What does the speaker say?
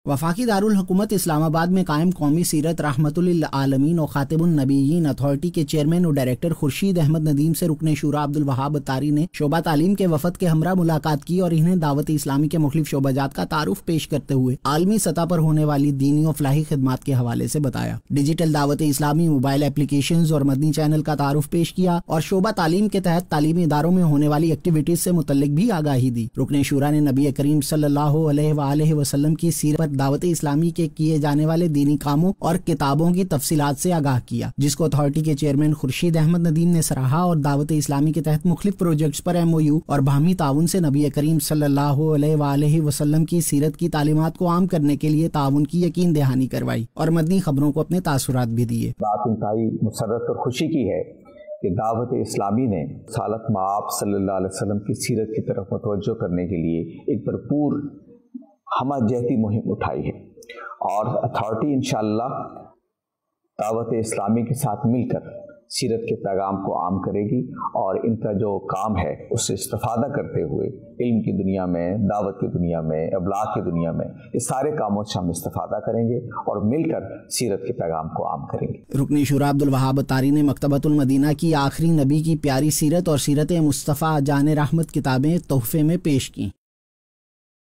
वफाकी दारुल हुकूमत इस्लामाबाद में कायम कौमी सीरत रहमतुल लिल आलमीन और खातिबुन नबीयीन अथॉरिटी के चेयरमैन और डायरेक्टर खुर्शीद अहमद नदीम से रुकने शुरा अब्दुल वहाब अत्तारी ने शोबा तालीम के वफद के हमरा मुलाकात की और इन्हें दावत इस्लामी के मुख्तलिफ शोबाजात का तारुफ पेश करते हुए आलमी सतह पर होने वाली दीनी और फलाही खिदमात के हवाले से बताया। Digital Dawat Islami mobile applications और मदनी चैनल का तारुफ पेश किया और शोबा तालीम के तहत तालीमी इदारों में होने वाली एक्टिविटीज से मुतल्लिक भी आगाही दी। रुकने शुरा ने नबी करीम सल्लल्लाहु अलैहि वसल्लम की सीरत पर दावत इस्लामी के किए जाने वाले दीनी कामों और किताबों की तफसीलात से आगाह किया, जिसको अथॉरिटी के चेयरमैन खुर्शीद अहमद नदीम ने सराहा और दावत इस्लामी के तहत मुख्तलिफ प्रोजेक्ट्स पर MOU और बाहमी ताउन से नबी करीम सल्लल्लाहु अलैहि वसल्लम की सीरत की तालीमात को आम करने के लिए ताउन की यकीन दहानी करवाई और मदनी खबरों को अपने तासुरात भी दिए। बात इंतहाई मुसर्रत और खुशी की है कि दावत इस्लामी ने सालत माब सल्लल्लाहु अलैहि वसल्लम की सीरत की तरफ मुतवज्जो करने के लिए एक भरपूर हमजहती मुहिम उठाई है और अथॉरिटी इंशाअल्लाह दावत इस्लामी के साथ मिलकर सीरत के पैगाम को आम करेगी और इनका जो काम है उससे इस्तिफादा करते हुए इल्म की दुनिया में, दावत की दुनिया में, अबलाग की दुनिया में, इस सारे कामों से हम इस्तिफादा करेंगे और मिलकर सीरत के पैगाम को आम करेंगे। रुकनी शुरा अब्दुल वहाब अत्तारी ने मकतबतुल मदीना की आखिरी नबी की प्यारी सीरत और सीरत मुस्तफ़ा जान रहमत किताबें तोहफे में पेश की।